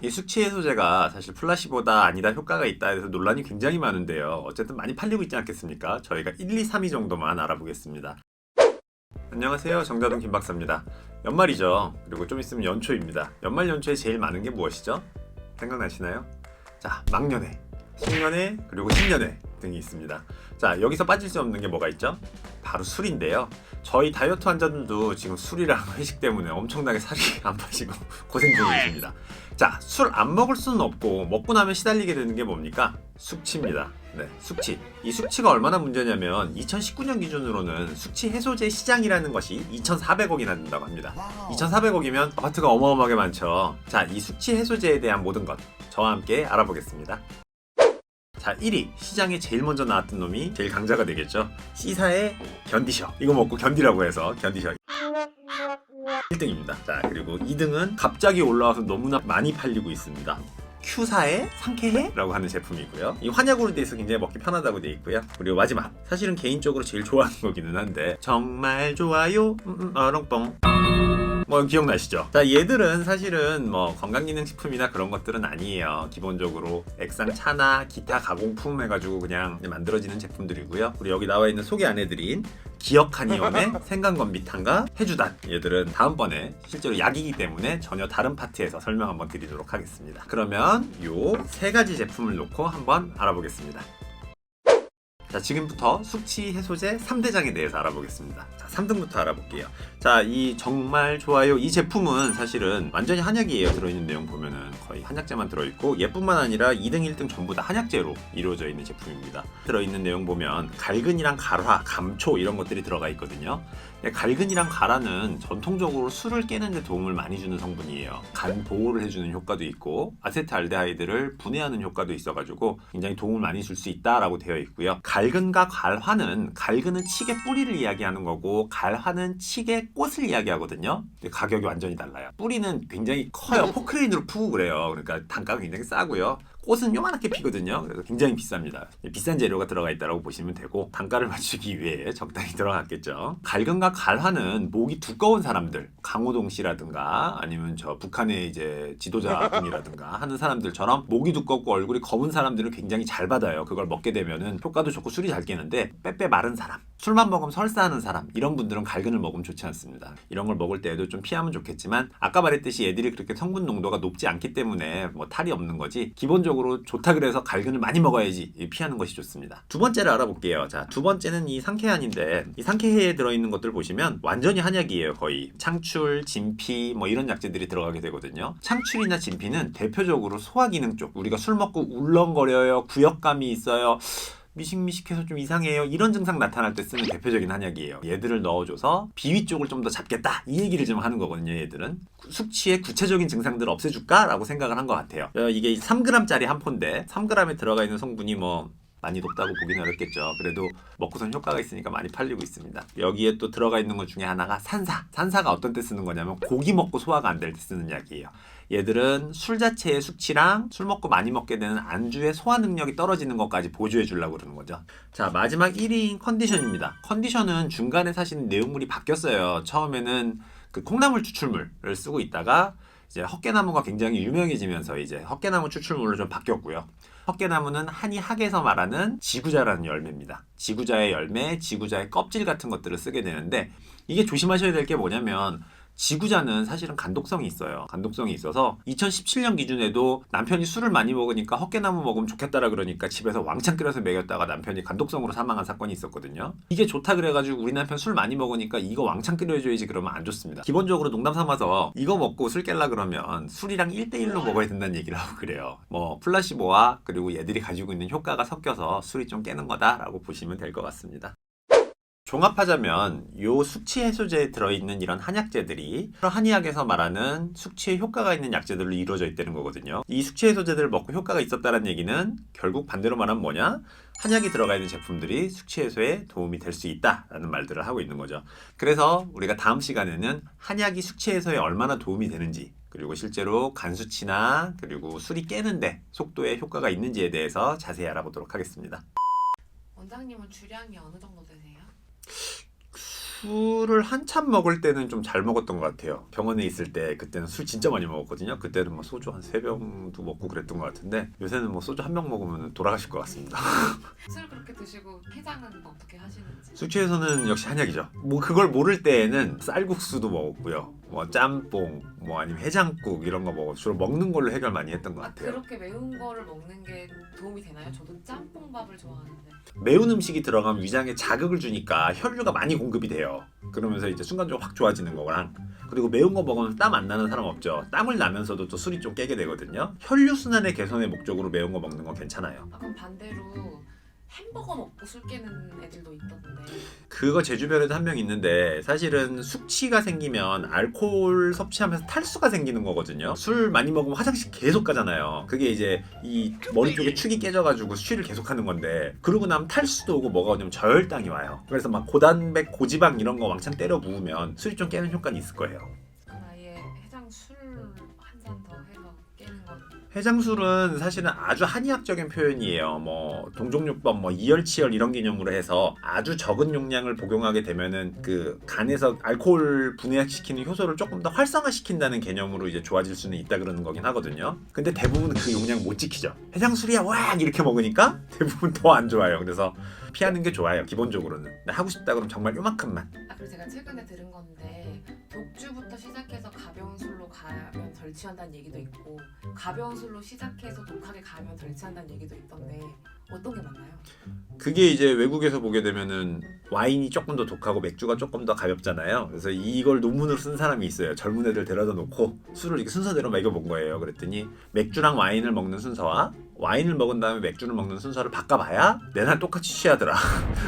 이 숙취 해소제가 사실 플라시보다 아니다 효과가 있다 해서 논란이 굉장히 많은데요. 어쨌든 많이 팔리고 있지 않겠습니까? 저희가 1, 2, 3위 정도만 알아보겠습니다. 안녕하세요. 정다동 김박사입니다. 연말이죠. 그리고 좀 있으면 연초입니다. 연말 연초에 제일 많은 게 무엇이죠? 생각나시나요? 자, 막년회, 송년회, 그리고 신년회 등이 있습니다. 자, 여기서 빠질 수 없는 게 뭐가 있죠? 바로 술인데요. 저희 다이어트 환자들도 지금 술이랑 회식 때문에 엄청나게 살이 안 빠지고 고생 중이십니다. 자, 술 안 먹을 수는 없고 먹고 나면 시달리게 되는 게 뭡니까? 숙취입니다. 네, 숙취. 이 숙취가 얼마나 문제냐면 2019년 기준으로는 숙취 해소제 시장이라는 것이 2,400억이나 된다고 합니다. 2,400억이면 아파트가 어마어마하게 많죠. 자, 이 숙취 해소제에 대한 모든 것 저와 함께 알아보겠습니다. 자, 1위 시장에 제일 먼저 나왔던 놈이 제일 강자가 되겠죠. C사의 견디셔. 이거 먹고 견디라고 해서 견디셔 1등입니다. 자, 그리고 2등은 갑자기 올라와서 너무나 많이 팔리고 있습니다. Q사의 상쾌해라고 하는 제품이고요. 이 환약으로 돼 있어 굉장히 먹기 편하다고 돼 있고요. 그리고 마지막, 사실은 개인적으로 제일 좋아하는 거기는 한데 정말 좋아요 어렁뽕, 뭐 기억나시죠? 자, 얘들은 사실은 뭐 건강기능식품이나 그런 것들은 아니에요. 기본적으로 액상 차나 기타 가공품 해가지고 그냥 만들어지는 제품들이고요. 그리고 여기 나와 있는 소개 안 해드린 기억하니온의 생강건비탕과 해주단, 얘들은 다음번에 실제로 약이기 때문에 전혀 다른 파트에서 설명 한번 드리도록 하겠습니다. 그러면 요 세 가지 제품을 놓고 한번 알아보겠습니다. 자, 지금부터 숙취 해소제 3대장에 대해서 알아보겠습니다. 자, 3등부터 알아볼게요. 자, 이 정말 좋아요. 이 제품은 사실은 완전히 한약이에요. 들어있는 내용 보면은 거의 한약재만 들어있고, 얘뿐만 아니라 2등, 1등 전부 다 한약재로 이루어져 있는 제품입니다. 들어있는 내용 보면 갈근이랑 갈화, 감초 이런 것들이 들어가 있거든요. 갈근이랑 갈화는 전통적으로 술을 깨는 데 도움을 많이 주는 성분이에요. 간 보호를 해주는 효과도 있고 아세트알데하이드를 분해하는 효과도 있어가지고 굉장히 도움을 많이 줄 수 있다라고 되어 있고요. 갈근과 갈화는, 갈근은 칡의 뿌리를 이야기하는 거고 갈화는 칡의 꽃을 이야기하거든요. 근데 가격이 완전히 달라요. 뿌리는 굉장히 커요. 포크레인으로 푸고 그래요. 그러니까 단가가 굉장히 싸고요. 꽃은 요만하게 피거든요. 그래서 굉장히 비쌉니다. 비싼 재료가 들어가 있다고 보시면 되고, 단가를 맞추기 위해 적당히 들어갔겠죠. 갈근과 갈화는 목이 두꺼운 사람들, 강호동 씨라든가 아니면 저 북한의 이제 지도자분이라든가 하는 사람들처럼 목이 두껍고 얼굴이 검은 사람들은 굉장히 잘 받아요. 그걸 먹게 되면은 효과도 좋고 술이 잘 깨는데, 빼빼 마른 사람, 술만 먹으면 설사하는 사람, 이런 분들은 갈근을 먹으면 좋지 않습니다. 이런 걸 먹을 때에도 좀 피하면 좋겠지만, 아까 말했듯이 애들이 그렇게 성분 농도가 높지 않기 때문에 뭐 탈이 없는 거지, 기본적으로 좋다 그래서 갈근을 많이 먹어야지 피하는 것이 좋습니다. 두 번째를 알아볼게요. 자, 두 번째는 이 상쾌한인데, 이 상쾌해에 들어있는 것들 보시면 완전히 한약이에요. 거의 창출, 진피 뭐 이런 약재들이 들어가게 되거든요. 창출이나 진피는 대표적으로 소화기능 쪽, 우리가 술 먹고 울렁거려요, 구역감이 있어요, 미식미식해서 좀 이상해요, 이런 증상 나타날 때 쓰는 대표적인 한약이에요. 얘들을 넣어줘서 비위 쪽을 좀 더 잡겠다, 이 얘기를 좀 하는 거거든요. 얘들은 숙취의 구체적인 증상들을 없애줄까? 라고 생각을 한 것 같아요. 이게 3g짜리 한 포인데 3g에 들어가 있는 성분이 뭐 많이 높다고 보긴 어렵겠죠. 그래도 먹고선 효과가 있으니까 많이 팔리고 있습니다. 여기에 또 들어가 있는 것 중에 하나가 산사. 산사가 어떤 때 쓰는 거냐면 고기 먹고 소화가 안 될 때 쓰는 약이에요. 얘들은 술 자체의 숙취랑 술 먹고 많이 먹게 되는 안주의 소화 능력이 떨어지는 것까지 보조해 주려고 그러는 거죠. 자, 마지막 1위인 컨디션입니다. 컨디션은 중간에 사실 내용물이 바뀌었어요. 처음에는 그 콩나물 추출물을 쓰고 있다가 이제 헛개나무가 굉장히 유명해지면서 이제 헛개나무 추출물로 좀 바뀌었고요. 헛개나무는 한의학에서 말하는 지구자라는 열매입니다. 지구자의 열매, 지구자의 껍질 같은 것들을 쓰게 되는데, 이게 조심하셔야 될 게 뭐냐면, 지구자는 사실은 간독성이 있어요. 간독성이 있어서 2017년 기준에도 남편이 술을 많이 먹으니까 헛개나무 먹으면 좋겠다라 그러니까 집에서 왕창 끓여서 먹였다가 남편이 간독성으로 사망한 사건이 있었거든요. 이게 좋다 그래가지고 우리 남편 술 많이 먹으니까 이거 왕창 끓여줘야지 그러면 안 좋습니다. 기본적으로 농담 삼아서 이거 먹고 술 깰라 그러면 술이랑 1대1로 먹어야 된다는 얘기를 하고 그래요. 뭐 플라시보와 그리고 얘들이 가지고 있는 효과가 섞여서 술이 좀 깨는 거다라고 보시면 될 것 같습니다. 종합하자면 요 숙취 해소제에 들어있는 이런 한약재들이 한의학에서 말하는 숙취에 효과가 있는 약재들로 이루어져 있다는 거거든요. 이 숙취 해소제들을 먹고 효과가 있었다는 얘기는 결국 반대로 말하면 뭐냐? 한약이 들어가 있는 제품들이 숙취 해소에 도움이 될 수 있다라는 말들을 하고 있는 거죠. 그래서 우리가 다음 시간에는 한약이 숙취 해소에 얼마나 도움이 되는지, 그리고 실제로 간 수치나 그리고 술이 깨는데 속도에 효과가 있는지에 대해서 자세히 알아보도록 하겠습니다. 원장님은 주량이 어느 정도 되세요? 술을 한참 먹을 때는 좀 잘 먹었던 것 같아요. 병원에 있을 때 그때는 술 진짜 많이 먹었거든요. 그때는 뭐 소주 한 3병도 먹고 그랬던 것 같은데 요새는 뭐 소주 한 병 먹으면 돌아가실 것 같습니다. 술 그렇게 드시고 해장은 어떻게 하시는지. 술 취해서는 역시 한약이죠. 뭐 그걸 모를 때에는 쌀국수도 먹었고요. 뭐 짬뽕, 뭐 아니면 해장국 이런 거 먹어 주로 먹는 걸로 해결 많이 했던 것 같아요. 그렇게 매운 거를 먹는 게 도움이 되나요? 저도 짬뽕밥을 좋아하는데. 매운 음식이 들어가면 위장에 자극을 주니까 혈류가 많이 공급이 돼요. 그러면서 이제 순간적으로 확 좋아지는 거랑 그리고 매운 거 먹으면 땀 안 나는 사람 없죠. 땀을 나면서도 또 술이 좀 깨게 되거든요. 혈류 순환의 개선의 목적으로 매운 거 먹는 건 괜찮아요. 그럼 반대로 햄버거 먹고 술 깨는 애들도 있던데. 그거 제 주변에도 한 명 있는데 사실은 숙취가 생기면 알코올 섭취하면서 탈수가 생기는 거거든요. 술 많이 먹으면 화장실 계속 가잖아요. 그게 이제 이 머리 쪽에 축이 깨져가지고 쉬를 계속하는 건데 그러고 나면 탈수도 오고 뭐가 오냐면 저혈당이 와요. 그래서 막 고단백, 고지방 이런 거 왕창 때려 부으면 술이 좀 깨는 효과는 있을 거예요. 그럼 아예 해장 술 한 잔 더 해서 깨는 건. 해장술은 사실은 아주 한의학적인 표현이에요. 뭐 동종요법, 뭐 이열치열 이런 개념으로 해서 아주 적은 용량을 복용하게 되면은 그 간에서 알코올 분해시키는 효소를 조금 더 활성화시킨다는 개념으로 이제 좋아질 수는 있다 그러는 거긴 하거든요. 근데 대부분 그 용량 못 지키죠. 해장술이야 와 이렇게 먹으니까 대부분 더 안 좋아요. 그래서 피하는 게 좋아요. 기본적으로는. 하고 싶다 그러면 정말 요만큼만. 그리고 제가 최근에 들은 건데 독주부터 시작해서 가벼운 술로 가면 덜 취한다는 얘기도 있고 가벼운 술로 시작해서 독하게 가면 덜 취한다는 얘기도 있던데 어떤 게 맞나요? 그게 이제 외국에서 보게 되면은 와인이 조금 더 독하고 맥주가 조금 더 가볍잖아요. 그래서 이걸 논문으로 쓴 사람이 있어요. 젊은 애들 데려다 놓고 술을 이렇게 순서대로 먹여본 거예요. 그랬더니 맥주랑 와인을 먹는 순서와 와인을 먹은 다음에 맥주를 먹는 순서를 바꿔봐야 내날 똑같이 취하더라.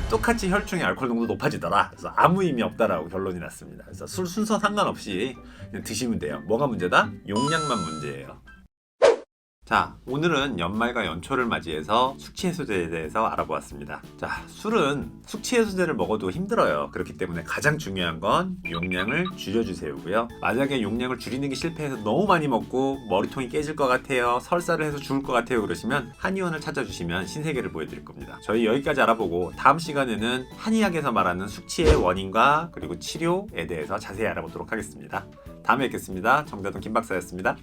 똑같이 혈중의 알코올 농도 높아지더라. 그래서 아무 의미 없다라고 결론이 났습니다. 그래서 술 순서 상관없이 그냥 드시면 돼요. 뭐가 문제다? 용량만 문제예요. 자, 오늘은 연말과 연초를 맞이해서 숙취 해소제에 대해서 알아보았습니다. 자, 술은 숙취 해소제를 먹어도 힘들어요. 그렇기 때문에 가장 중요한 건 용량을 줄여주세요고요. 만약에 용량을 줄이는 게 실패해서 너무 많이 먹고 머리통이 깨질 것 같아요, 설사를 해서 죽을 것 같아요 그러시면 한의원을 찾아주시면 신세계를 보여드릴 겁니다. 저희 여기까지 알아보고 다음 시간에는 한의학에서 말하는 숙취의 원인과 그리고 치료에 대해서 자세히 알아보도록 하겠습니다. 다음에 뵙겠습니다. 정다돈 김박사였습니다.